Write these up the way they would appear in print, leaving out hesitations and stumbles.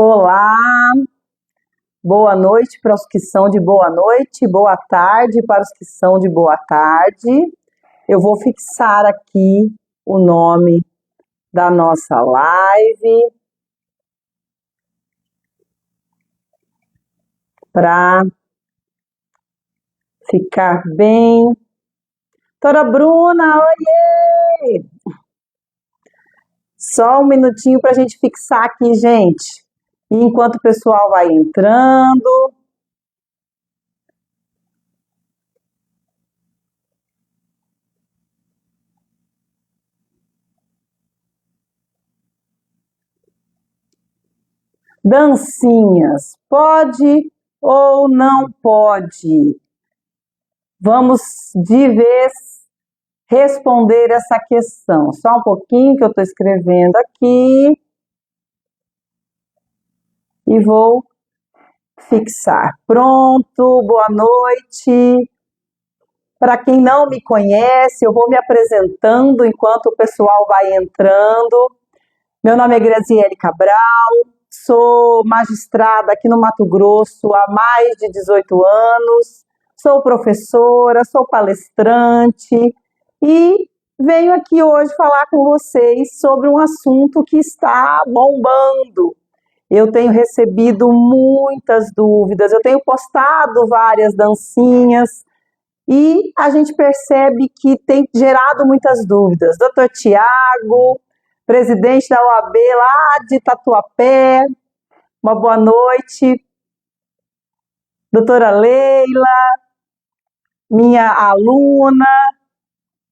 Olá, boa noite para os que são de boa noite, boa tarde para os que são de boa tarde. Eu vou fixar aqui o nome da nossa live para ficar bem. Doutora Bruna, oiê! Só um minutinho para a gente fixar aqui, gente. Enquanto o pessoal vai entrando. Dancinhas, pode ou não pode? Vamos de vez responder essa questão. Só um pouquinho que eu estou escrevendo aqui. E vou fixar. Pronto, boa noite. Para quem não me conhece, eu vou me apresentando enquanto o pessoal vai entrando. Meu nome é Graziele Cabral, sou magistrada aqui no Mato Grosso há mais de 18 anos, sou professora, sou palestrante e venho aqui hoje falar com vocês sobre um assunto que está bombando. Eu tenho recebido muitas dúvidas, eu tenho postado várias dancinhas e a gente percebe que tem gerado muitas dúvidas. Doutor Tiago, presidente da OAB lá de Tatuapé, uma boa noite. Doutora Leila, minha aluna.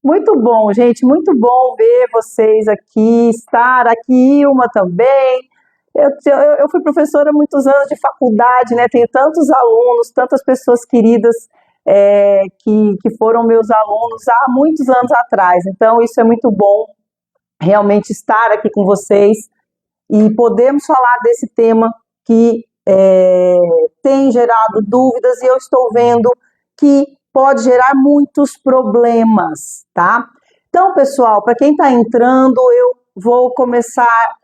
Muito bom, gente, muito bom ver vocês aqui, estar aqui, Ilma também. Eu fui professora há muitos anos de faculdade, né? Tenho tantos alunos, tantas pessoas queridas que foram meus alunos há muitos anos atrás. Então, isso é muito bom, realmente estar aqui com vocês e podermos falar desse tema que tem gerado dúvidas e eu estou vendo que pode gerar muitos problemas, tá? Então, pessoal, para quem está entrando, eu vou começar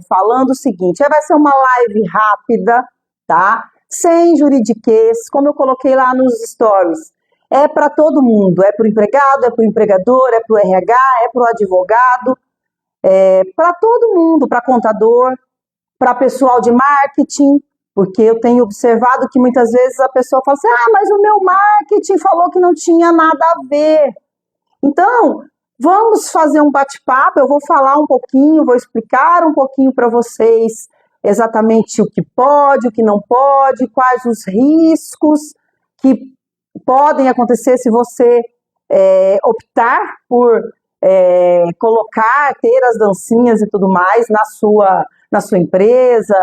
falando o seguinte, vai ser uma live rápida, tá? Sem juridiquês, como eu coloquei lá nos stories. É para todo mundo, é para o empregado, é para o empregador, é para o RH, é para o advogado, para todo mundo, para contador, para pessoal de marketing, porque eu tenho observado que muitas vezes a pessoa fala assim, mas o meu marketing falou que não tinha nada a ver. Então, vamos fazer um bate-papo, eu vou falar um pouquinho, vou explicar um pouquinho para vocês exatamente o que pode, o que não pode, quais os riscos que podem acontecer se você optar por ter as dancinhas e tudo mais na sua empresa,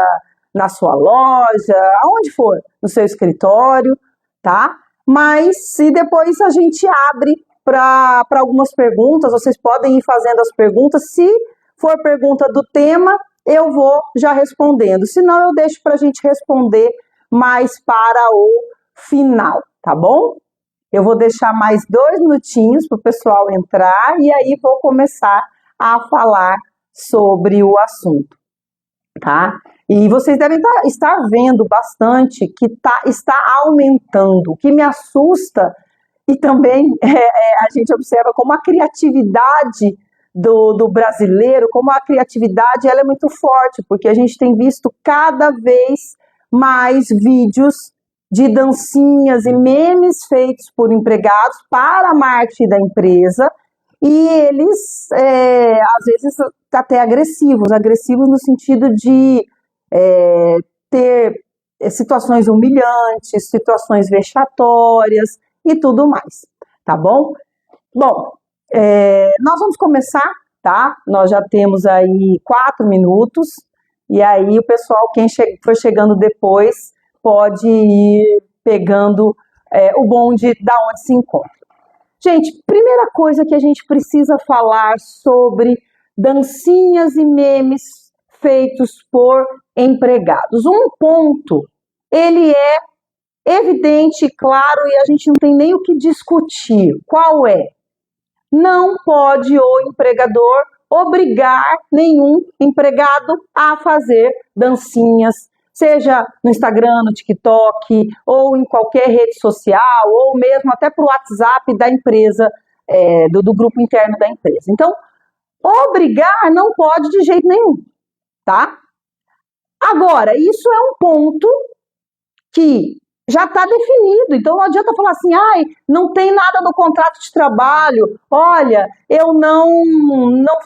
na sua loja, aonde for, no seu escritório, tá? Mas se depois a gente abre para algumas perguntas, vocês podem ir fazendo as perguntas, se for pergunta do tema, eu vou já respondendo, senão eu deixo para a gente responder mais para o final, tá bom? Eu vou deixar mais 2 minutinhos para o pessoal entrar e aí vou começar a falar sobre o assunto, tá? E vocês devem estar vendo bastante que está aumentando, o que me assusta e também a gente observa como a criatividade do brasileiro, como a criatividade ela é muito forte, porque a gente tem visto cada vez mais vídeos de dancinhas e memes feitos por empregados para a marketing da empresa e eles, às vezes, até agressivos no sentido de ter situações humilhantes, situações vexatórias e tudo mais, tá bom? Bom, nós vamos começar, tá? Nós já temos aí 4 minutos e aí o pessoal, quem for chegando depois, pode ir pegando o bonde da onde se encontra. Gente, primeira coisa que a gente precisa falar sobre dancinhas e memes feitos por empregados. Um ponto, ele é evidente, claro, e a gente não tem nem o que discutir. Qual é? Não pode o empregador obrigar nenhum empregado a fazer dancinhas, seja no Instagram, no TikTok, ou em qualquer rede social, ou mesmo até para o WhatsApp da empresa, do grupo interno da empresa. Então, obrigar não pode de jeito nenhum, tá? Agora, isso é um ponto que já está definido, então não adianta falar assim, não tem nada no contrato de trabalho, olha, eu não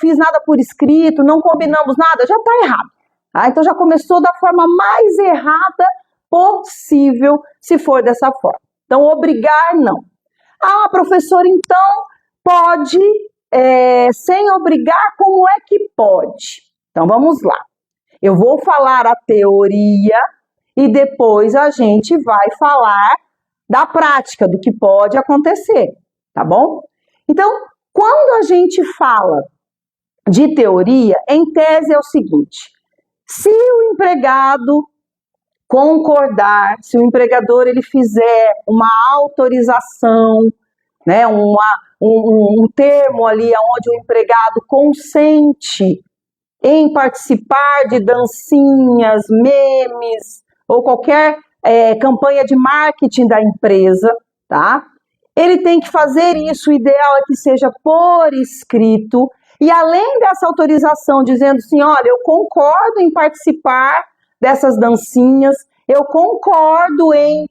fiz nada por escrito, não combinamos nada, já está errado. Tá? Então já começou da forma mais errada possível, se for dessa forma. Então, obrigar, não. Professora, então, pode, sem obrigar, como é que pode? Então, vamos lá. Eu vou falar a teoria e depois a gente vai falar da prática, do que pode acontecer, tá bom? Então, quando a gente fala de teoria, em tese é o seguinte: se o empregado concordar, se o empregador ele fizer uma autorização, né, um termo ali onde o empregado consente em participar de dancinhas, memes ou qualquer campanha de marketing da empresa, tá? Ele tem que fazer isso, o ideal é que seja por escrito, e além dessa autorização dizendo assim, olha, eu concordo em participar dessas dancinhas, eu concordo em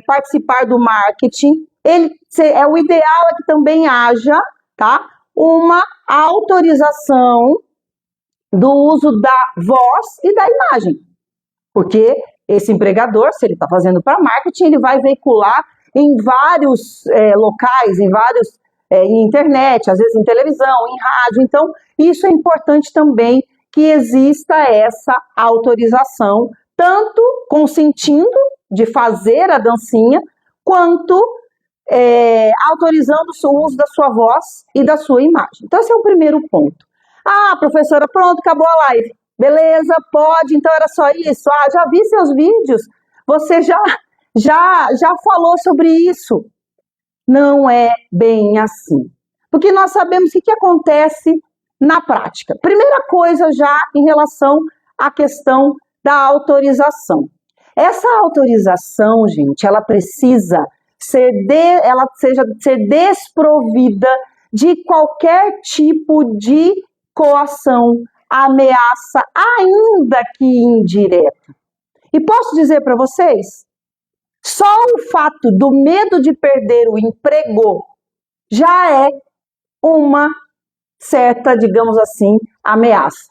participar do marketing, o ideal é que também haja, tá, uma autorização do uso da voz e da imagem, porque esse empregador, se ele está fazendo para marketing, ele vai veicular em vários locais, em internet, às vezes em televisão, em rádio. Então, isso é importante também que exista essa autorização, tanto consentindo de fazer a dancinha, quanto autorizando o uso da sua voz e da sua imagem. Então, esse é o primeiro ponto. Professora, pronto, acabou a live. Beleza, pode, então era só isso. Já vi seus vídeos, você já falou sobre isso. Não é bem assim. Porque nós sabemos o que acontece na prática. Primeira coisa já em relação à questão da autorização. Essa autorização, gente, ela precisa ser desprovida de qualquer tipo de coação, ameaça, ainda que indireta. E posso dizer para vocês, só o fato do medo de perder o emprego já é uma certa, digamos assim, ameaça.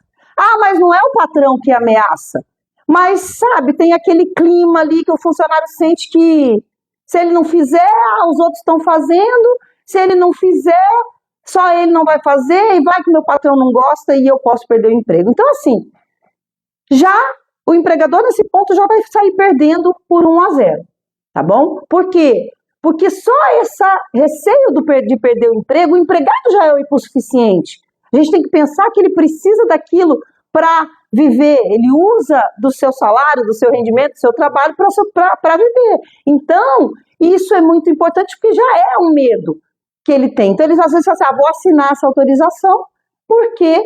Mas não é o patrão que ameaça. Mas, sabe, tem aquele clima ali que o funcionário sente que se ele não fizer, os outros estão fazendo, se ele não fizer, só ele não vai fazer, e vai que meu patrão não gosta e eu posso perder o emprego. Então, assim, já o empregador nesse ponto já vai sair perdendo por 1-0, tá bom? Por quê? Porque só esse receio de perder o empregado já é o hipossuficiente. A gente tem que pensar que ele precisa daquilo para viver, ele usa do seu salário, do seu rendimento, do seu trabalho para viver. Então, isso é muito importante porque já é um medo que ele tem. Então, eles às vezes falam assim, vou assinar essa autorização porque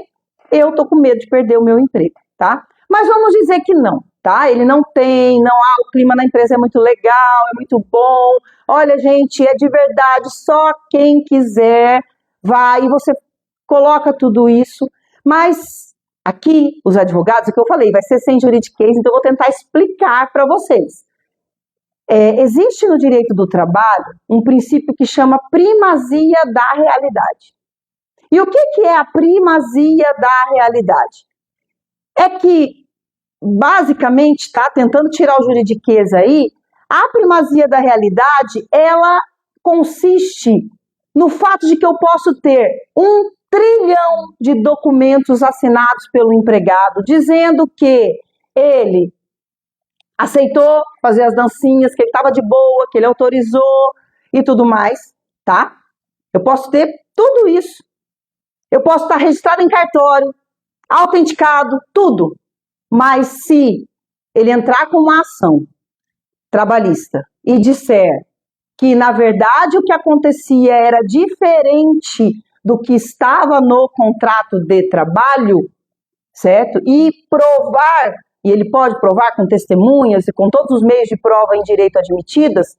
eu tô com medo de perder o meu emprego, tá? Mas vamos dizer que não, tá? Ele não tem, o clima na empresa é muito legal, é muito bom. Olha, gente, é de verdade, só quem quiser vai, e você coloca tudo isso, mas aqui, os advogados, o que eu falei, vai ser sem juridiquês, então eu vou tentar explicar para vocês. Existe no direito do trabalho um princípio que chama primazia da realidade. E o que é a primazia da realidade? É que, basicamente, tá, tentando tirar o juridiquês aí, a primazia da realidade, ela consiste no fato de que eu posso ter 1 trilhão de documentos assinados pelo empregado, dizendo que ele aceitou fazer as dancinhas, que ele estava de boa, que ele autorizou e tudo mais, tá? Eu posso ter tudo isso. Eu posso estar registrado em cartório, autenticado, tudo. Mas se ele entrar com uma ação trabalhista e disser que, na verdade, o que acontecia era diferente do que estava no contrato de trabalho, certo? E provar, e ele pode provar com testemunhas e com todos os meios de prova em direito admitidas,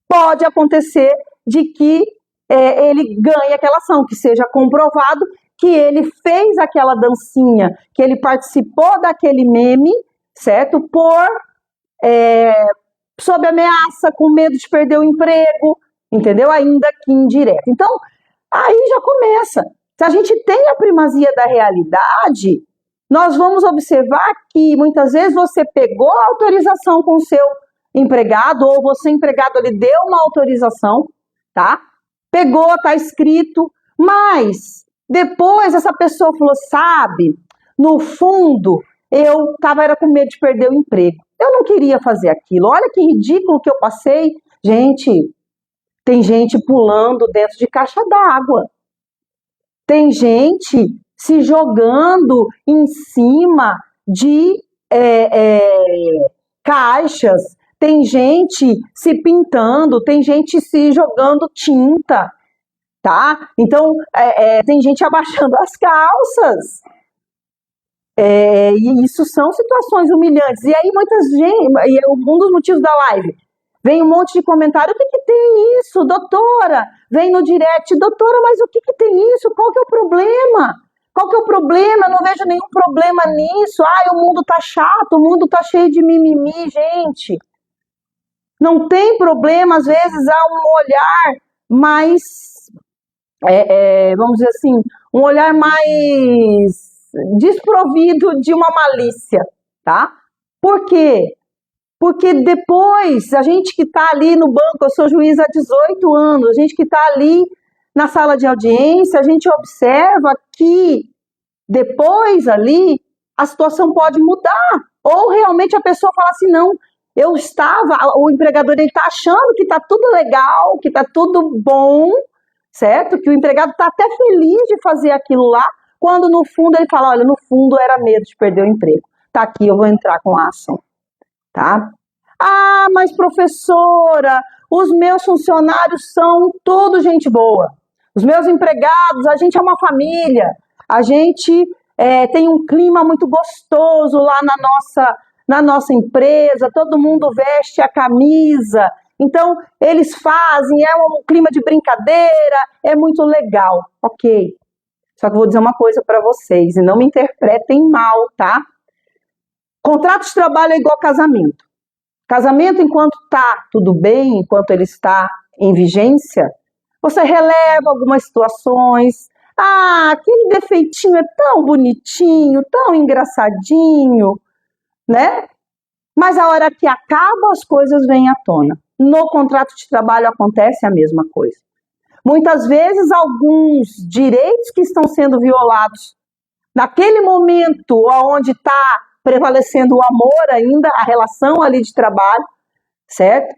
pode acontecer de que ele ganhe aquela ação, que seja comprovado que ele fez aquela dancinha, que ele participou daquele meme, certo? Sob ameaça, com medo de perder o emprego, entendeu? Ainda que indireto. Então, aí já começa. Se a gente tem a primazia da realidade, nós vamos observar que muitas vezes você pegou a autorização com o seu empregado, ou você, empregado, ele deu uma autorização, tá? Pegou, tá escrito, mas depois essa pessoa falou, sabe, no fundo, eu era com medo de perder o emprego. Eu não queria fazer aquilo. Olha que ridículo que eu passei. Gente, tem gente pulando dentro de caixa d'água. Tem gente se jogando em cima de caixas. Tem gente se pintando, tem gente se jogando tinta, tá? Então, tem gente abaixando as calças. E isso são situações humilhantes. E aí, um dos motivos da live, vem um monte de comentário, o que tem isso, doutora? Vem no direct, doutora, mas o que tem isso? Qual que é o problema? Qual que é o problema? Eu não vejo nenhum problema nisso. O mundo tá chato, o mundo tá cheio de mimimi, gente. Não tem problema, às vezes há um olhar mais, vamos dizer assim, um olhar mais desprovido de uma malícia, tá? Por quê? Porque depois, a gente que está ali no banco, eu sou juíza há 18 anos, a gente que está ali na sala de audiência, a gente observa que depois ali a situação pode mudar. Ou realmente a pessoa fala assim, não, o empregador ele está achando que está tudo legal, que está tudo bom, certo? Que o empregado está até feliz de fazer aquilo lá, quando no fundo ele fala, olha, no fundo era medo de perder o emprego. Tá aqui, eu vou entrar com a ação, tá? Mas professora, os meus funcionários são tudo gente boa. Os meus empregados, a gente é uma família, a gente tem um clima muito gostoso lá na nossa empresa, todo mundo veste a camisa, então eles fazem, é um clima de brincadeira, é muito legal, ok. Só que eu vou dizer uma coisa para vocês, e não me interpretem mal, tá? Contrato de trabalho é igual casamento. Casamento, enquanto tá tudo bem, enquanto ele está em vigência, você releva algumas situações. Aquele defeitinho é tão bonitinho, tão engraçadinho, né? Mas a hora que acaba, as coisas vêm à tona. No contrato de trabalho acontece a mesma coisa. Muitas vezes, alguns direitos que estão sendo violados, naquele momento onde está prevalecendo o amor ainda, a relação ali de trabalho, certo?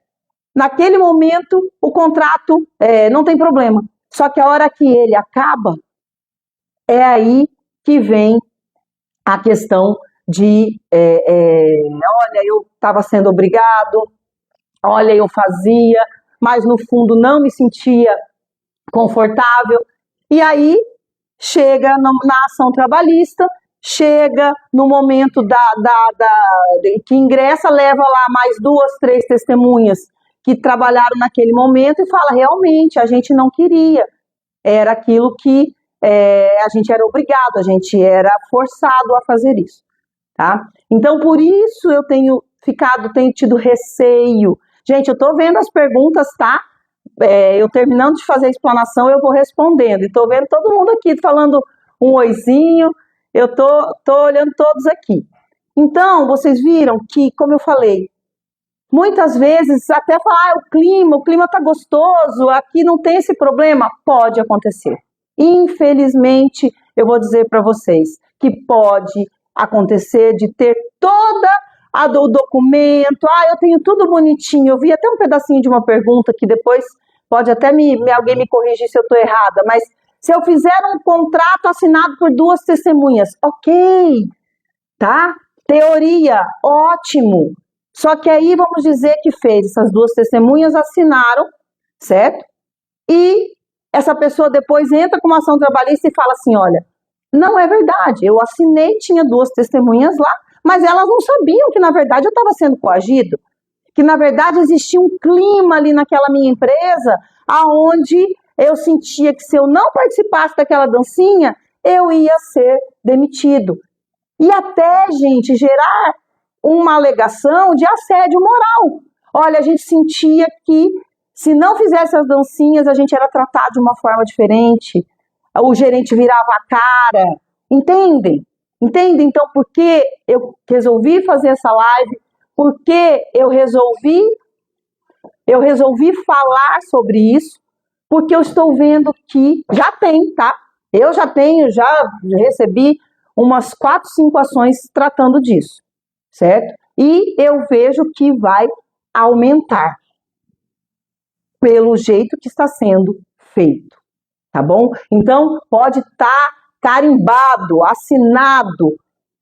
Naquele momento, o contrato não tem problema. Só que a hora que ele acaba, é aí que vem a questão de, olha, eu estava sendo obrigado, olha, eu fazia, mas no fundo não me sentia confortável. E aí, chega na ação trabalhista, chega no momento que ingressa, leva lá mais 2, 3 testemunhas que trabalharam naquele momento e fala, realmente, a gente não queria, era aquilo que a gente era obrigado, a gente era forçado a fazer isso, tá? Então, por isso eu tenho tido receio. Gente, eu tô vendo as perguntas, tá? Eu terminando de fazer a explanação, eu vou respondendo, e tô vendo todo mundo aqui falando um oizinho, eu tô olhando todos aqui. Então, vocês viram que, como eu falei, muitas vezes até falar, o clima tá gostoso, aqui não tem esse problema, pode acontecer. Infelizmente, eu vou dizer para vocês que pode acontecer de ter toda o documento, eu tenho tudo bonitinho, eu vi até um pedacinho de uma pergunta que depois pode até alguém me corrigir se eu estou errada, mas se eu fizer um contrato assinado por 2 testemunhas, ok, tá? Teoria, ótimo. Só que aí vamos dizer que essas 2 testemunhas assinaram, certo? E essa pessoa depois entra com uma ação trabalhista e fala assim, olha, não é verdade, eu assinei, tinha 2 testemunhas lá, mas elas não sabiam que, na verdade, eu estava sendo coagido, que, na verdade, existia um clima ali naquela minha empresa, aonde eu sentia que se eu não participasse daquela dancinha, eu ia ser demitido. E até, gente, gerar uma alegação de assédio moral. Olha, a gente sentia que se não fizesse as dancinhas, a gente era tratado de uma forma diferente, o gerente virava a cara, entendem? Entendem? Então, por que eu resolvi fazer essa live? Por que eu resolvi falar sobre isso? Porque eu estou vendo que já tem, tá? Eu já recebi umas 4, 5 ações tratando disso, certo? E eu vejo que vai aumentar pelo jeito que está sendo feito, tá bom? Então, pode estar carimbado, assinado,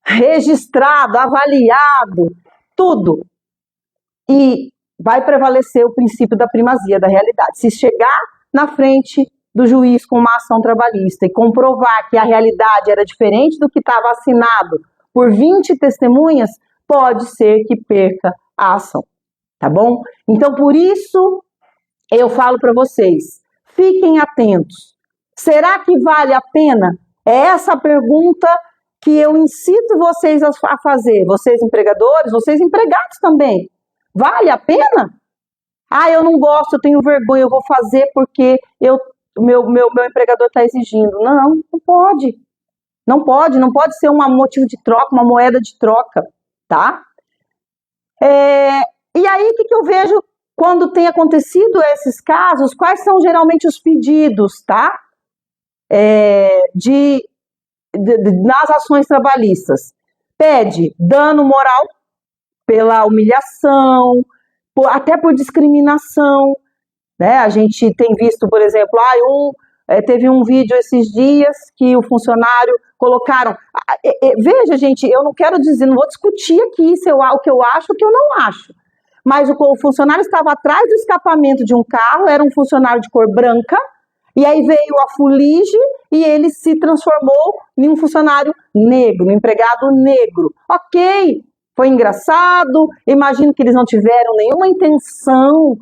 registrado, avaliado, tudo. E vai prevalecer o princípio da primazia da realidade. Se chegar na frente do juiz com uma ação trabalhista e comprovar que a realidade era diferente do que estava assinado por 20 testemunhas, pode ser que perca a ação, tá bom? Então, por isso, eu falo para vocês, fiquem atentos. Será que vale a pena? É essa pergunta que eu incito vocês a fazer, vocês empregadores, vocês empregados também. Vale a pena? Ah, eu não gosto, eu tenho vergonha, eu vou fazer porque o meu empregador está exigindo. Não, não pode. Não pode ser um motivo de troca, uma moeda de troca, tá? E aí, o que eu vejo quando tem acontecido esses casos? Quais são geralmente os pedidos, tá? Nas ações trabalhistas. Pede dano moral pela humilhação, até por discriminação, né? A gente tem visto, por exemplo, teve um vídeo esses dias que o funcionário colocaram. Veja, gente, eu não quero dizer, não vou discutir aqui o que eu acho, o que eu não acho. Mas o funcionário estava atrás do escapamento de um carro, era um funcionário de cor branca, e aí veio a fuligem e ele se transformou em um funcionário negro, um empregado negro. Ok, foi engraçado, imagino que eles não tiveram nenhuma intenção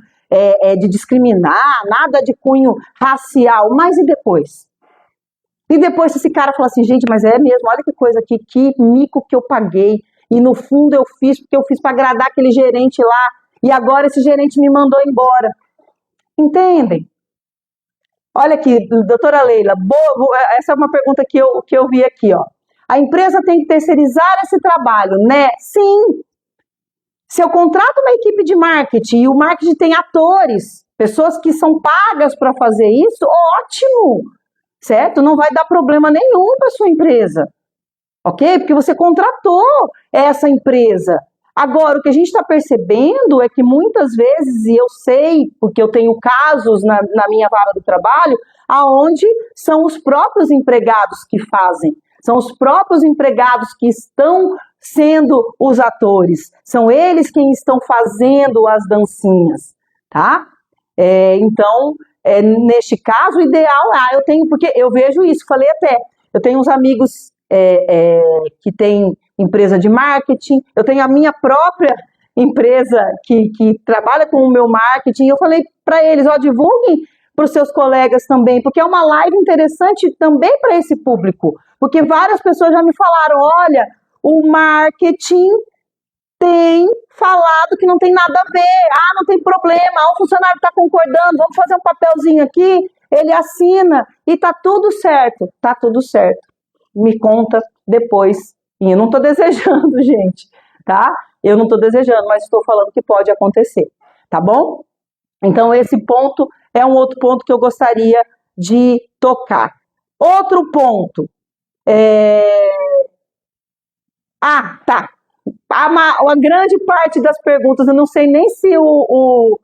de discriminar, nada de cunho racial, mas e depois? E depois esse cara fala assim, gente, mas é mesmo, olha que coisa aqui, que mico que eu paguei, e no fundo eu fiz porque eu fiz para agradar aquele gerente lá, e agora esse gerente me mandou embora. Entendem? Olha aqui, doutora Leila, essa é uma pergunta que eu vi aqui, ó. A empresa tem que terceirizar esse trabalho, né? Sim. Se eu contrato uma equipe de marketing e o marketing tem atores, pessoas que são pagas para fazer isso, ótimo, certo? Não vai dar problema nenhum para sua empresa, ok? Porque você contratou essa empresa. Agora, o que a gente está percebendo é que muitas vezes, e eu sei, porque eu tenho casos na minha vara do trabalho, aonde são os próprios empregados que fazem, são os próprios empregados que estão sendo os atores, são eles quem estão fazendo as dancinhas, tá? Então, neste caso, o ideal, porque eu vejo isso, falei até, eu tenho uns amigos que têm empresa de marketing, eu tenho a minha própria empresa que trabalha com o meu marketing, e eu falei para eles, divulguem para os seus colegas também, porque é uma live interessante também para esse público, porque várias pessoas já me falaram, olha, o marketing tem falado que não tem nada a ver, não tem problema, o funcionário está concordando, vamos fazer um papelzinho aqui, ele assina, e tá tudo certo, me conta depois. E eu não estou desejando, gente, tá? Eu não estou desejando, mas estou falando que pode acontecer, tá bom? Então, esse ponto é um outro ponto que eu gostaria de tocar. Outro ponto. Tá. A grande parte das perguntas, eu não sei nem se o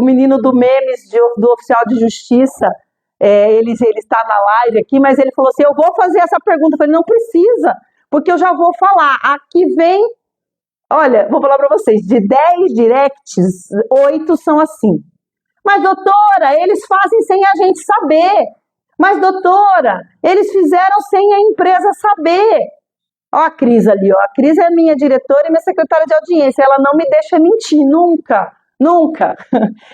menino do memes do oficial de justiça, ele está na live aqui, mas ele falou assim, eu vou fazer essa pergunta. Eu falei, não precisa, porque eu já vou falar. Aqui vem, olha, vou falar para vocês, de 10 directs, 8 são assim. Mas, doutora, eles fazem sem a gente saber. Mas, doutora, eles fizeram sem a empresa saber. Ó a Cris ali, ó. A Cris é minha diretora e minha secretária de audiência. Ela não me deixa mentir, nunca, nunca.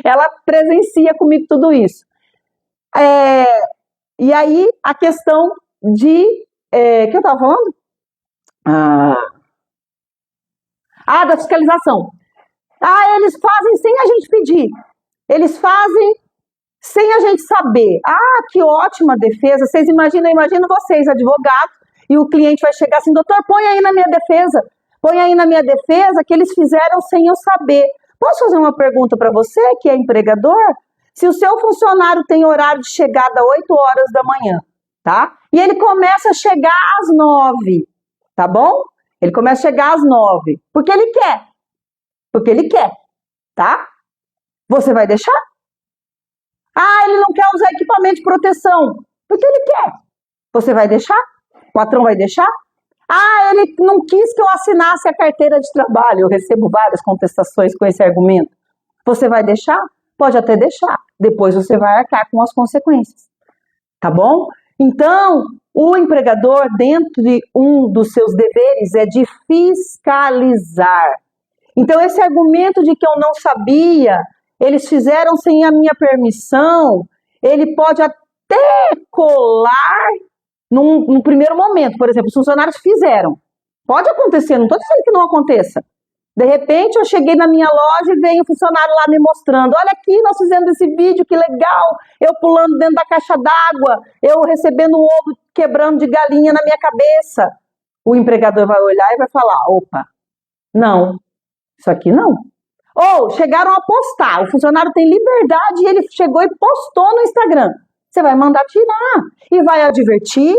Ela presencia comigo tudo isso. E aí, a questão de... que eu estava falando? Da fiscalização. Eles fazem sem a gente pedir. Eles fazem sem a gente saber. Que ótima defesa. Vocês imaginam vocês, advogados, e o cliente vai chegar assim, doutor, põe aí na minha defesa. Põe aí na minha defesa que eles fizeram sem eu saber. Posso fazer uma pergunta para você, que é empregador? Se o seu funcionário tem horário de chegada às 8 horas da manhã, tá? E ele começa a chegar às 9, tá bom? Ele começa a chegar às 9, porque ele quer. Porque ele quer, tá? Você vai deixar? Ele não quer usar equipamento de proteção, porque ele quer. Você vai deixar? O patrão vai deixar? Ele não quis que eu assinasse a carteira de trabalho. Eu recebo várias contestações com esse argumento. Você vai deixar? Pode até deixar. Depois você vai arcar com as consequências. Tá bom? Então, o empregador, dentro de um dos seus deveres, é de fiscalizar. Então, esse argumento de que eu não sabia, eles fizeram sem a minha permissão, ele pode até colar num primeiro momento. Por exemplo, os funcionários fizeram. Pode acontecer, não estou dizendo que não aconteça. De repente, eu cheguei na minha loja e veio um funcionário lá me mostrando, olha aqui, nós fizemos esse vídeo, que legal, eu pulando dentro da caixa d'água, eu recebendo um ovo quebrando de galinha na minha cabeça. O empregador vai olhar e vai falar, opa, não, isso aqui não. Ou chegaram a postar, o funcionário tem liberdade e ele chegou e postou no Instagram. Você vai mandar tirar e vai advertir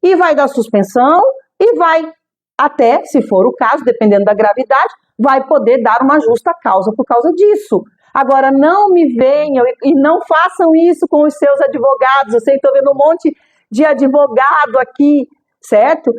e vai dar suspensão e vai até, se for o caso, dependendo da gravidade, vai poder dar uma justa causa por causa disso. Agora, não me venham e não façam isso com os seus advogados. Eu sei, estou vendo um monte de advogado aqui, certo?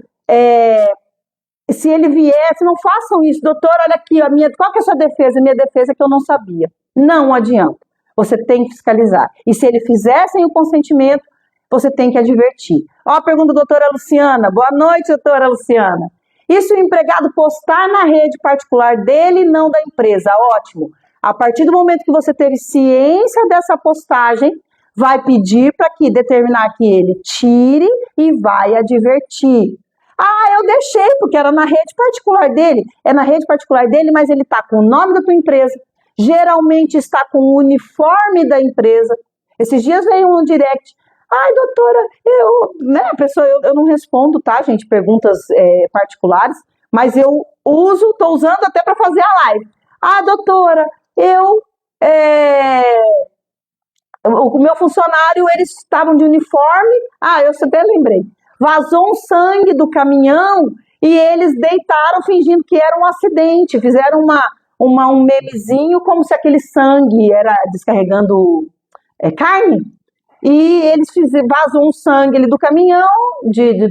Se ele viesse, não façam isso. Doutor, olha aqui, qual que é a sua defesa? Minha defesa é que eu não sabia. Não adianta. Você tem que fiscalizar. E se ele fizer sem o consentimento, você tem que advertir. Ó a pergunta da doutora Luciana. Boa noite, doutora Luciana. E se o empregado postar na rede particular dele e não da empresa? Ótimo. A partir do momento que você teve ciência dessa postagem, vai pedir para determinar que ele tire e vai advertir. Eu deixei, porque era na rede particular dele. É na rede particular dele, mas ele está com o nome da tua empresa. Geralmente está com o uniforme da empresa. Esses dias veio um direct. Doutora, eu não respondo, tá, gente, perguntas particulares, mas eu estou usando até para fazer a live. Doutora, o meu funcionário, eles estavam de uniforme, eu até lembrei, vazou um sangue do caminhão e eles deitaram fingindo que era um acidente, fizeram um memezinho como se aquele sangue era descarregando carne. E eles vazou um sangue ali do caminhão,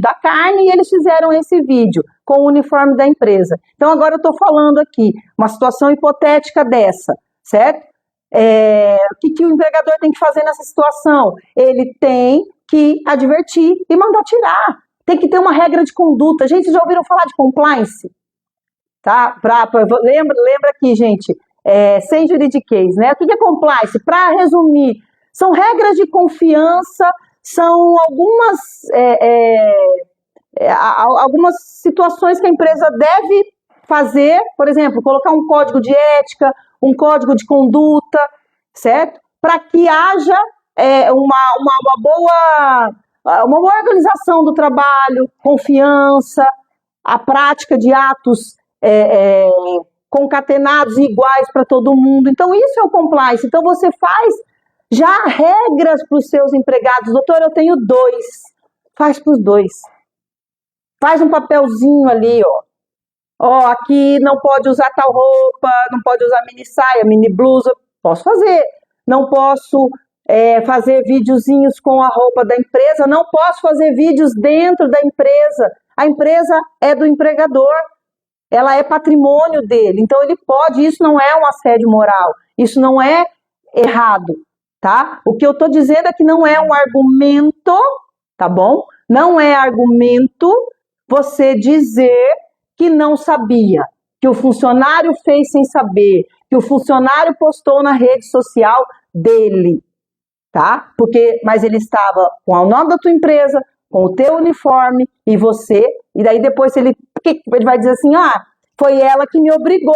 da carne, e eles fizeram esse vídeo com o uniforme da empresa. Então, agora eu estou falando aqui, uma situação hipotética dessa, certo? O que o empregador tem que fazer nessa situação? Ele tem que advertir e mandar tirar. Tem que ter uma regra de conduta. Gente, vocês já ouviram falar de compliance? Tá? Lembra aqui, gente, sem juridiquês, né? O que é compliance? Para resumir, são regras de confiança, são algumas situações que a empresa deve fazer, por exemplo, colocar um código de ética, um código de conduta, certo? Para que haja uma boa organização do trabalho, confiança, a prática de atos concatenados e iguais para todo mundo. Então, isso é o compliance. Então, você faz já regras para os seus empregados. Doutor, eu tenho 2. Faz para os 2. Faz um papelzinho ali, aqui não pode usar tal roupa, não pode usar mini saia, mini blusa. Posso fazer. Não posso fazer videozinhos com a roupa da empresa. Não posso fazer vídeos dentro da empresa. A empresa é do empregador. Ela é patrimônio dele. Então, ele pode. Isso não é um assédio moral. Isso não é errado, tá? O que eu tô dizendo é que não é um argumento, tá bom? Não é argumento você dizer que não sabia, que o funcionário fez sem saber, que o funcionário postou na rede social dele, tá? Mas ele estava com o nome da tua empresa, com o teu uniforme e você, e daí depois ele vai dizer assim, foi ela que me obrigou.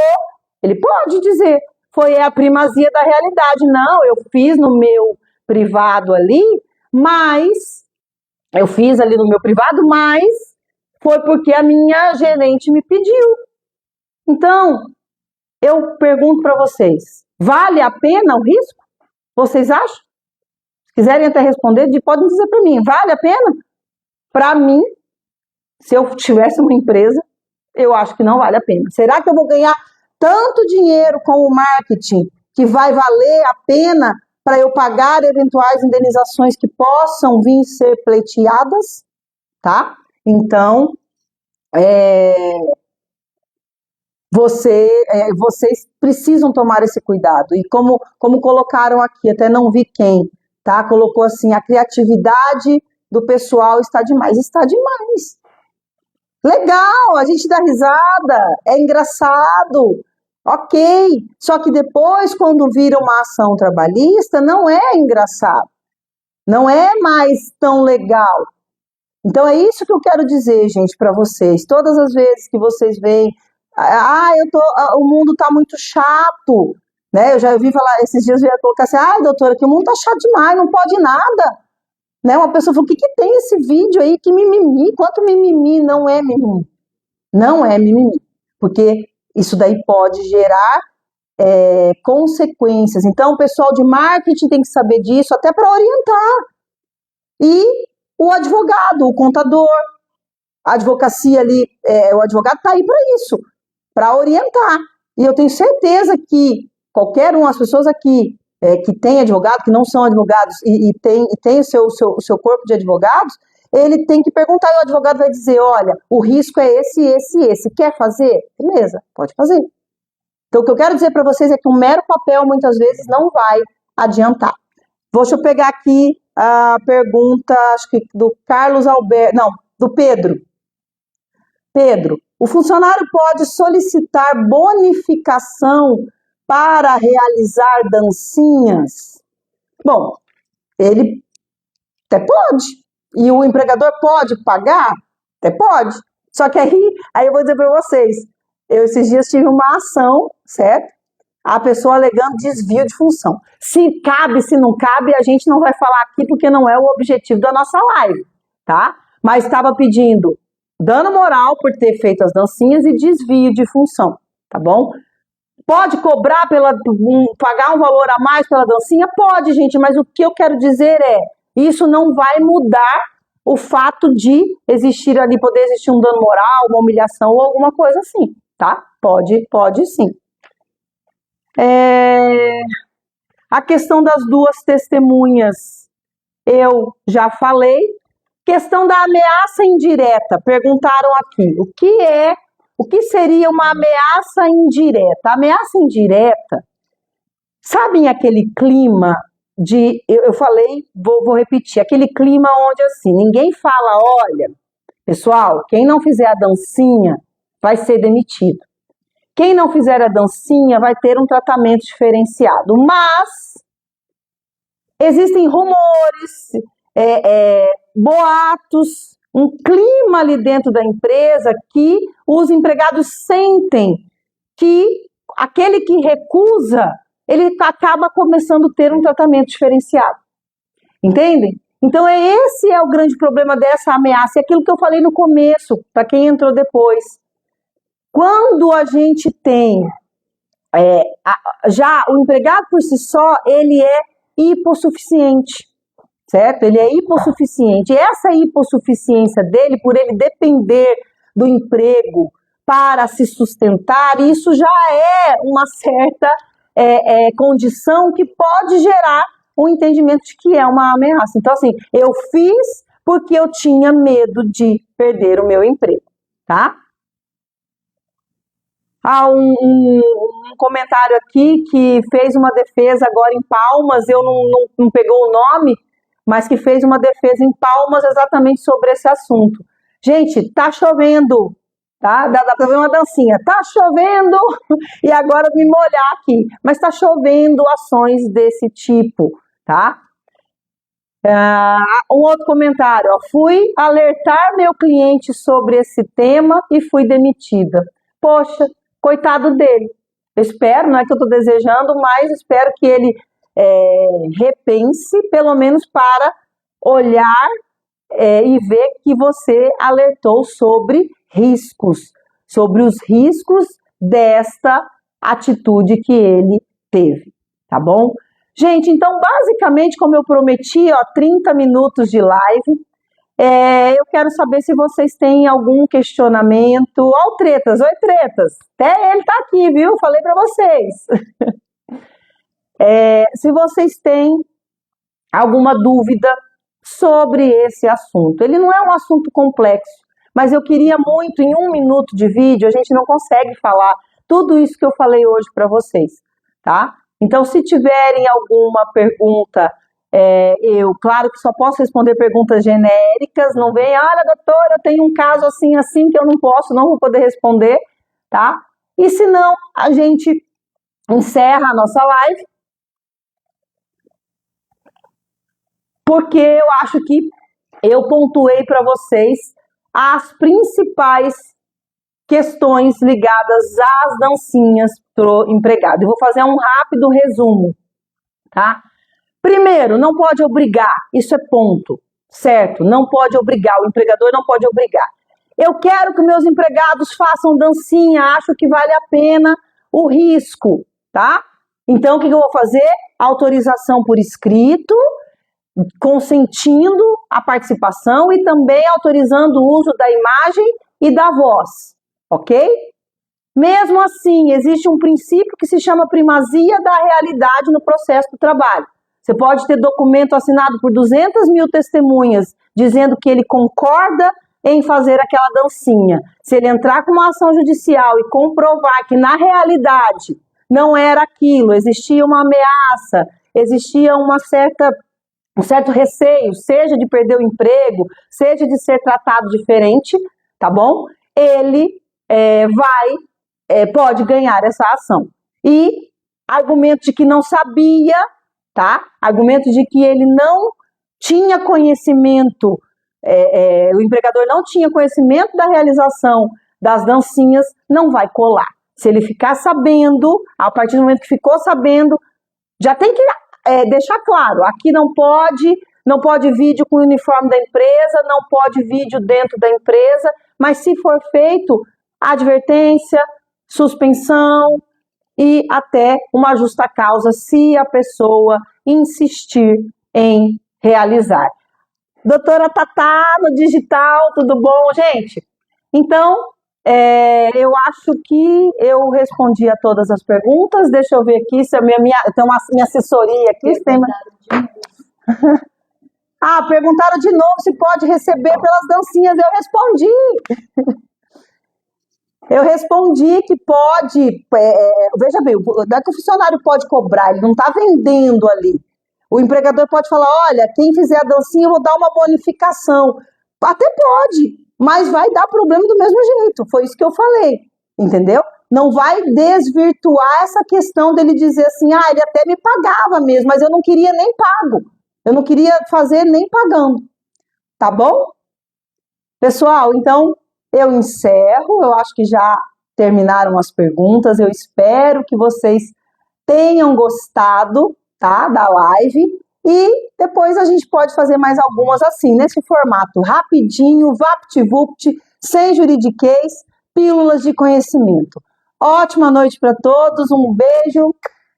Ele pode dizer, foi a primazia da realidade. Não, eu fiz no meu privado ali, mas foi porque a minha gerente me pediu. Então, eu pergunto para vocês, vale a pena o risco? Vocês acham? Se quiserem até responder, podem dizer para mim, vale a pena? Para mim, se eu tivesse uma empresa, eu acho que não vale a pena. Será que eu vou ganhar tanto dinheiro com o marketing que vai valer a pena para eu pagar eventuais indenizações que possam vir ser pleiteadas? Tá? Então, vocês precisam tomar esse cuidado. E como colocaram aqui, até não vi quem, tá? Colocou assim, a criatividade do pessoal está demais. Está demais. Legal, a gente dá risada, é engraçado, ok. Só que depois, quando vira uma ação trabalhista, não é engraçado. Não é mais tão legal. Então é isso que eu quero dizer, gente, para vocês. Todas as vezes que vocês veem, o mundo tá muito chato, né? Eu já ouvi falar, esses dias eu ia colocar assim, doutora, que o mundo tá chato demais, não pode nada. Né? Uma pessoa falou, o que tem esse vídeo aí? Que mimimi, quanto mimimi? Não é mimimi. Não é mimimi. Porque isso daí pode gerar consequências. Então, o pessoal de marketing tem que saber disso, até para orientar. E o advogado, o contador, a advocacia ali, o advogado está aí para isso, para orientar. E eu tenho certeza que qualquer as pessoas aqui que tem advogado, que não são advogados e tem o seu corpo de advogados, ele tem que perguntar e o advogado vai dizer, olha, o risco é esse. Quer fazer? Beleza, pode fazer. Então, o que eu quero dizer para vocês é que um mero papel, muitas vezes, não vai adiantar. Deixa eu pegar aqui a pergunta, acho que do Carlos Alberto, não, do Pedro. Pedro, o funcionário pode solicitar bonificação para realizar dancinhas? Bom, ele até pode. E o empregador pode pagar? Até pode. Só que aí eu vou dizer para vocês, eu esses dias tive uma ação, certo? A pessoa alegando desvio de função. Se cabe, se não cabe, a gente não vai falar aqui porque não é o objetivo da nossa live, tá? Mas estava pedindo dano moral por ter feito as dancinhas e desvio de função, tá bom? Pode cobrar pagar um valor a mais pela dancinha? Pode, gente, mas o que eu quero dizer isso não vai mudar o fato de poder existir um dano moral, uma humilhação ou alguma coisa assim, tá? Pode sim. A questão das duas testemunhas, eu já falei. Questão da ameaça indireta, perguntaram aqui, o que seria uma ameaça indireta? A ameaça indireta, sabem aquele clima eu falei, vou repetir, aquele clima onde assim, ninguém fala, olha, pessoal, quem não fizer a dancinha vai ser demitido. Quem não fizer a dancinha vai ter um tratamento diferenciado, mas existem rumores, boatos, um clima ali dentro da empresa que os empregados sentem que aquele que recusa, ele acaba começando a ter um tratamento diferenciado. Entendem? Então esse é o grande problema dessa ameaça, é aquilo que eu falei no começo, para quem entrou depois. Quando a gente tem já o empregado por si só, ele é hipossuficiente, certo? Ele é hipossuficiente. E essa hipossuficiência dele, por ele depender do emprego para se sustentar, isso já é uma certa condição que pode gerar um entendimento de que é uma ameaça. Então, assim, eu fiz porque eu tinha medo de perder o meu emprego, tá? comentário aqui que fez uma defesa agora em Palmas, eu não pegou o nome, mas que fez uma defesa em Palmas exatamente sobre esse assunto. Gente, tá chovendo, tá? Dá pra ver uma dancinha. Tá chovendo, e agora eu me molhar aqui, mas tá chovendo ações desse tipo, tá? Um outro comentário, ó, fui alertar meu cliente sobre esse tema e fui demitida. Poxa, coitado dele. Eu espero, não é que eu estou desejando, mas espero que ele repense, pelo menos para olhar e ver que você alertou sobre os riscos desta atitude que ele teve, tá bom? Gente, então, basicamente, como eu prometi, ó, 30 minutos de live, eu quero saber se vocês têm algum questionamento. Ó, o Tretas, oi Tretas, até ele tá aqui, viu? Falei para vocês. Se vocês têm alguma dúvida sobre esse assunto. Ele não é um assunto complexo, mas eu queria muito, em 1 minuto de vídeo, a gente não consegue falar tudo isso que eu falei hoje para vocês, tá? Então, se tiverem alguma pergunta, claro que só posso responder perguntas genéricas, não vem, olha, doutora, eu tenho um caso assim, assim, que eu não vou poder responder, tá? E se não, a gente encerra a nossa live, porque eu acho que eu pontuei para vocês as principais questões ligadas às dancinhas pro empregado. Eu vou fazer um rápido resumo, tá? Primeiro, não pode obrigar, isso é ponto, certo? Não pode obrigar, o empregador não pode obrigar. Eu quero que meus empregados façam dancinha, acho que vale a pena o risco, tá? Então, o que eu vou fazer? Autorização por escrito, consentindo a participação e também autorizando o uso da imagem e da voz, ok? Mesmo assim, existe um princípio que se chama primazia da realidade no processo do trabalho. Você pode ter documento assinado por 200 mil testemunhas dizendo que ele concorda em fazer aquela dancinha. Se ele entrar com uma ação judicial e comprovar que na realidade não era aquilo, existia uma ameaça, existia um certo receio, seja de perder o emprego, seja de ser tratado diferente, tá bom? Ele pode ganhar essa ação. E argumento de que não sabia, tá? Argumento de que ele não tinha conhecimento, o empregador não tinha conhecimento da realização das dancinhas, não vai colar. Se ele ficar sabendo, a partir do momento que ficou sabendo, já tem que deixar claro, aqui não pode vídeo com o uniforme da empresa, não pode vídeo dentro da empresa, mas se for feito, advertência, suspensão e até uma justa causa se a pessoa insistir em realizar. Doutora Tatá, no digital, tudo bom, gente? Então, eu acho que eu respondi a todas as perguntas. Deixa eu ver aqui se tem minha assessoria aqui. Perguntaram de novo se pode receber pelas dancinhas. Eu respondi que pode. Veja bem, não é que o funcionário pode cobrar, ele não está vendendo ali. O empregador pode falar, olha, quem fizer a dancinha eu vou dar uma bonificação. Até pode, mas vai dar problema do mesmo jeito. Foi isso que eu falei, entendeu? Não vai desvirtuar essa questão dele dizer assim, ele até me pagava mesmo, mas eu não queria nem pago. Eu não queria fazer nem pagando. Tá bom? Pessoal, então eu encerro. Eu acho que já terminaram as perguntas. Eu espero que vocês tenham gostado, tá, da live. E depois a gente pode fazer mais algumas assim, nesse formato rapidinho, vapt-vupt, sem juridiquês, pílulas de conhecimento. Ótima noite para todos, um beijo.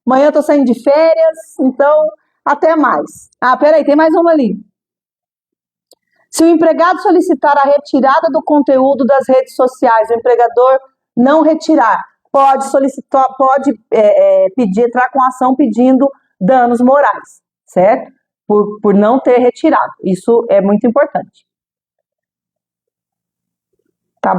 Amanhã eu tô saindo de férias, então até mais. Peraí, tem mais uma ali. Se o empregado solicitar a retirada do conteúdo das redes sociais, o empregador não retirar, pode pedir, entrar com ação pedindo danos morais, certo? Por não ter retirado. Isso é muito importante. Tá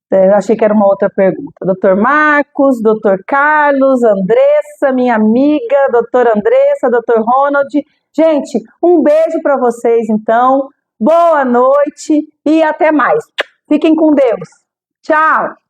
Eu achei que era uma outra pergunta. Doutor Marcos, doutor Carlos, Andressa, minha amiga, doutora Andressa, doutor Ronald. Gente, um beijo para vocês, então. Boa noite e até mais. Fiquem com Deus. Tchau!